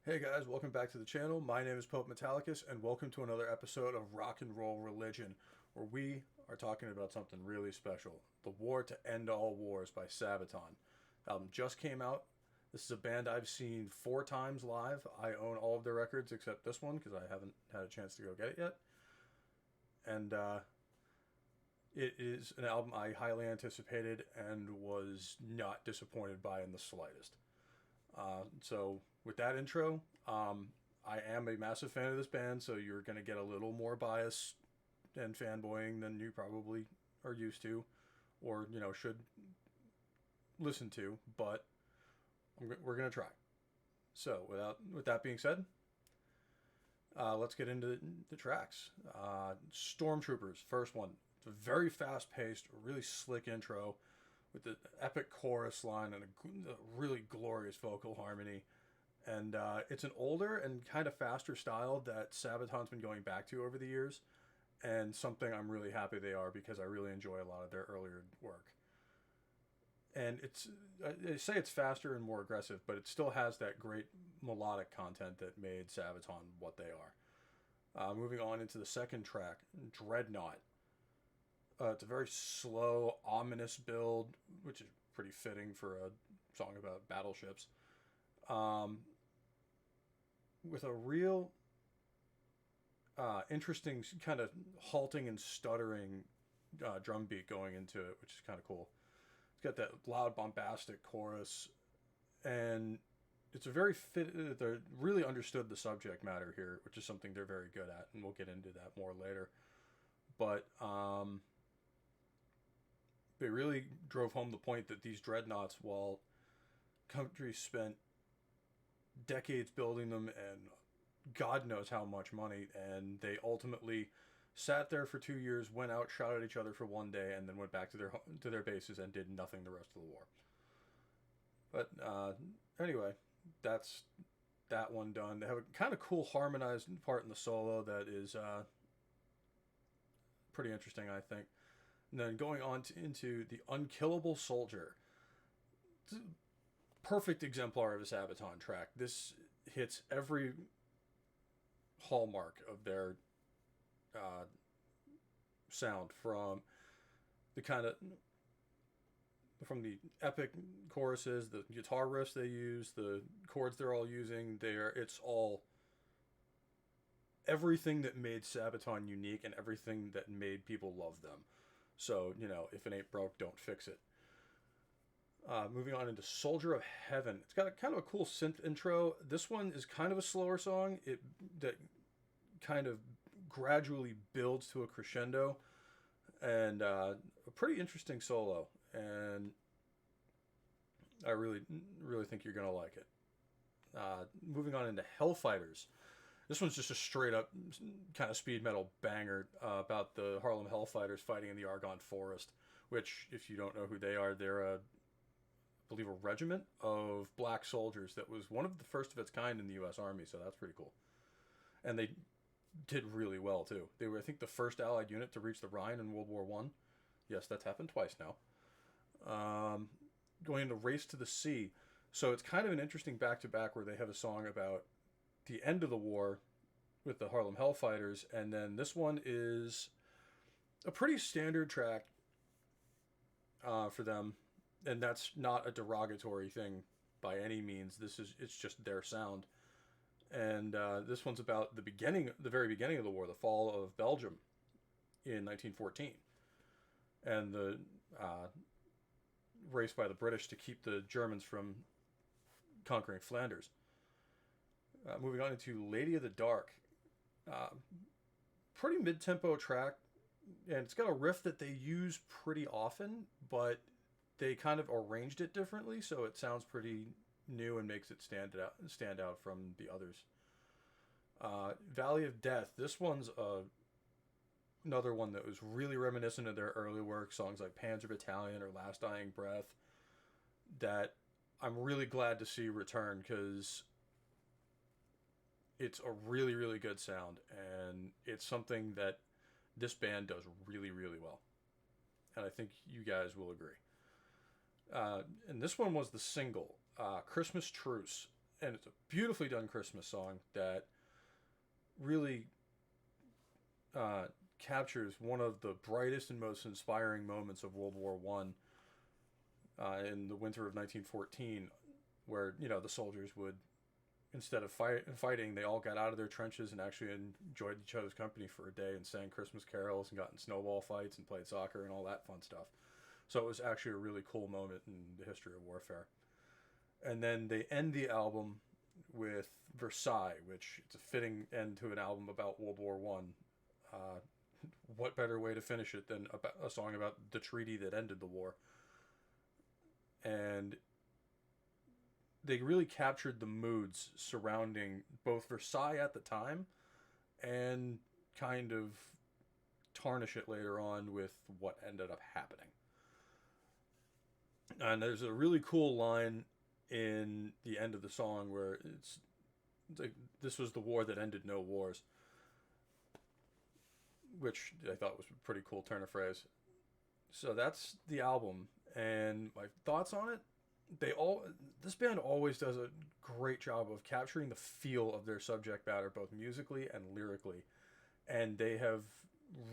Hey guys, welcome back to the channel. My name is Pope Metallicus, and welcome to another episode of Rock and Roll Religion, where we are talking about something really special. The War to End All Wars by Sabaton. The album just came out. This is a band I've seen 4 times live. I own all of their records except this one because I haven't had a chance to go get it yet. And it is an album I highly anticipated and was not disappointed by in the slightest. So with that intro, I am a massive fan of this band, so you're going to get a little more bias and fanboying than you probably are used to, or should listen to. But we're going to try. So with that being said, let's get into the tracks. Stormtroopers, first one. It's a very fast-paced, really slick intro with the epic chorus line and a really glorious vocal harmony. And it's an older and kind of faster style that Sabaton's been going back to over the years, and something I'm really happy they are because I really enjoy a lot of their earlier work. And they say it's faster and more aggressive, but it still has that great melodic content that made Sabaton what they are. Moving on into the second track, Dreadnought. It's a very slow, ominous build, which is pretty fitting for a song about battleships. With a real interesting kind of halting and stuttering drum beat going into it, which is kind of cool. It's got that loud, bombastic chorus, and it's a very fit. They really understood the subject matter here, which is something they're very good at, and we'll get into that more later. But they really drove home the point that these dreadnoughts, while countries spent decades building them and God knows how much money, and they ultimately sat there for 2 years, went out, shot at each other for one day, and then went back to their bases and did nothing the rest of the war. But anyway, that's that one done. They have a kind of cool harmonized part in the solo that is pretty interesting, I think. And then going on into the Unkillable Soldier. It's a perfect exemplar of a Sabaton track. This hits every hallmark of their sound, from the epic choruses, the guitar riffs they use, the chords they're all using. It's all everything that made Sabaton unique and everything that made people love them. So, if it ain't broke, don't fix it. Moving on into Soldier of Heaven. It's got a kind of a cool synth intro. This one is kind of a slower song. That kind of gradually builds to a crescendo, and a pretty interesting solo. And I really, really think you're gonna like it. Moving on into Hellfighters. This one's just a straight up kind of speed metal banger about the Harlem Hellfighters fighting in the Argonne Forest, which, if you don't know who they are, they're I believe a regiment of black soldiers that was one of the first of its kind in the U.S. Army, so that's pretty cool. And they did really well, too. They were, I think, the first Allied unit to reach the Rhine in World War I. Yes, that's happened twice now. Going into Race to the Sea. So it's kind of an interesting back-to-back where they have a song about the end of the war with the Harlem Hellfighters, and then this one is a pretty standard track for them, and that's not a derogatory thing by any means. It's just their sound, and this one's about the very beginning of the war, the fall of Belgium in 1914, and the race by the British to keep the Germans from conquering Flanders. Moving on into Lady of the Dark. Pretty mid-tempo track, and it's got a riff that they use pretty often, but they kind of arranged it differently, so it sounds pretty new and makes it stand out from the others. Valley of Death. This one's another one that was really reminiscent of their early work, songs like Panzer Battalion or Last Dying Breath, that I'm really glad to see return, because it's a really, really good sound, and it's something that this band does really, really well. And I think you guys will agree. And this one was the single, Christmas Truce. and it's a beautifully done Christmas song that really captures one of the brightest and most inspiring moments of World War One in the winter of 1914, where the soldiers would, instead of fighting, they all got out of their trenches and actually enjoyed each other's company for a day and sang Christmas carols and got in snowball fights and played soccer and all that fun stuff. So it was actually a really cool moment in the history of warfare. And then they end the album with Versailles, which is a fitting end to an album about World War One. What better way to finish it than a song about the treaty that ended the war? And they really captured the moods surrounding both Versailles at the time and kind of tarnish it later on with what ended up happening. And there's a really cool line in the end of the song where it's like, this was the war that ended no wars, which I thought was a pretty cool turn of phrase. So that's the album, and my thoughts on it. This band always does a great job of capturing the feel of their subject matter, both musically and lyrically, and they have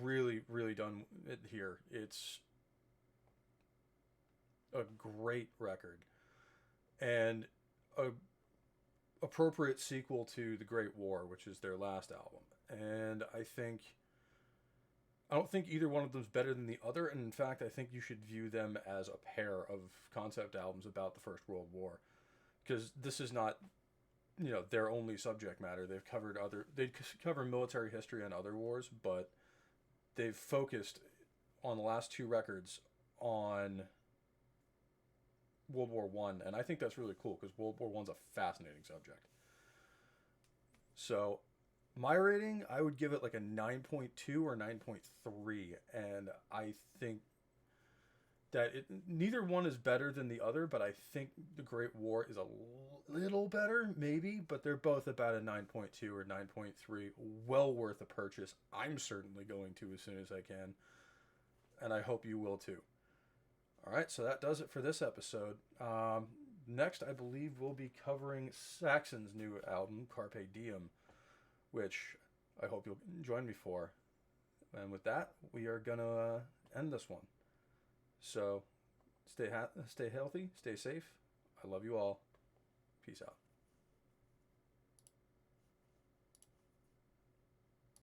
really, really done it here. It's a great record, and a appropriate sequel to The Great War, which is their last album. And I don't think either one of them is better than the other, and in fact, I think you should view them as a pair of concept albums about the First World War, because this is not, their only subject matter. They cover military history and other wars, but they've focused on the last two records on World War One, and I think that's really cool because World War One's a fascinating subject. So my rating, I would give it like a 9.2 or 9.3, and I think that neither one is better than the other, but I think The Great War is a little better, maybe, but they're both about a 9.2 or 9.3. Well worth a purchase. I'm certainly going to as soon as I can, and I hope you will too. All right, so that does it for this episode. Next, I believe we'll be covering Saxon's new album, Carpe Diem, which I hope you'll join me for. And with that, we are going to end this one. So stay healthy, stay safe. I love you all. Peace out.